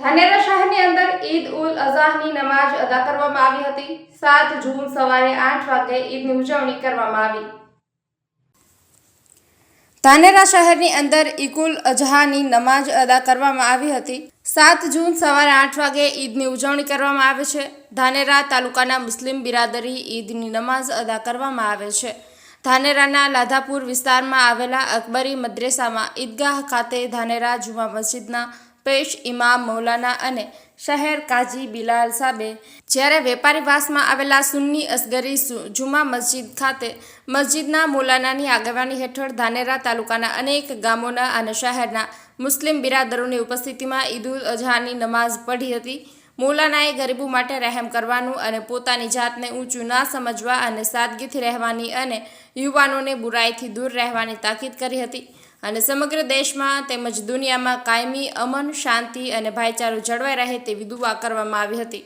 ધાનેરા શહેરની અંદર ઈદ ઉલ અઝહાની નમાઝ અદા કરવામાં આવી હતી। 7 જૂન સવારે 8 વાગે ઈદની ઉજવણી કરવામાં આવી। ધાનેરા શહેરની અંદર ઈદ ઉલ અઝહાની નમાઝ અદા કરવામાં આવી હતી। 7 જૂન સવારે 8 વાગે ઈદની ઉજવણી કરવામાં આવે છે। ધાનેરા તાલુકાના મુસ્લિમ બિરાદરી ઈદની નમાઝ અદા કરવામાં આવે છે। ધાનેરાના લાધાપુર વિસ્તારમાં આવેલા અકબરી મદ્રેસામાં ઈદગાહ ખાતે ધાનેરા જુમા મસ્જિદના પેશ ઇમામ મૌલાના અને શહેર કાજી બિલાલ સાબે, જ્યારે વેપારીવાસમાં આવેલા સુન્ની અસગરી જુમા મસ્જિદ ખાતે મસ્જિદના મૌલાનાની આગેવાની હેઠળ ધાનેરા તાલુકાના અનેક ગામોના અને શહેરના મુસ્લિમ બિરાદરોની ઉપસ્થિતિમાં ઈદ ઉલ અઝહાની નમાઝ પઢી હતી। મૌલાનાએ ગરીબો માટે રહેમ કરવાનું અને પોતાની જાતને ઊંચું ના સમજવા અને સાદગીથી રહેવાની અને યુવાનોને બુરાઈથી દૂર રહેવાની તાકીદ કરી હતી અને સમગ્ર દેશમાં તેમજ દુનિયામાં કાયમી અમન, શાંતિ અને ભાઈચારો જળવાઈ રહે તેવી દુઆ કરવામાં આવી હતી।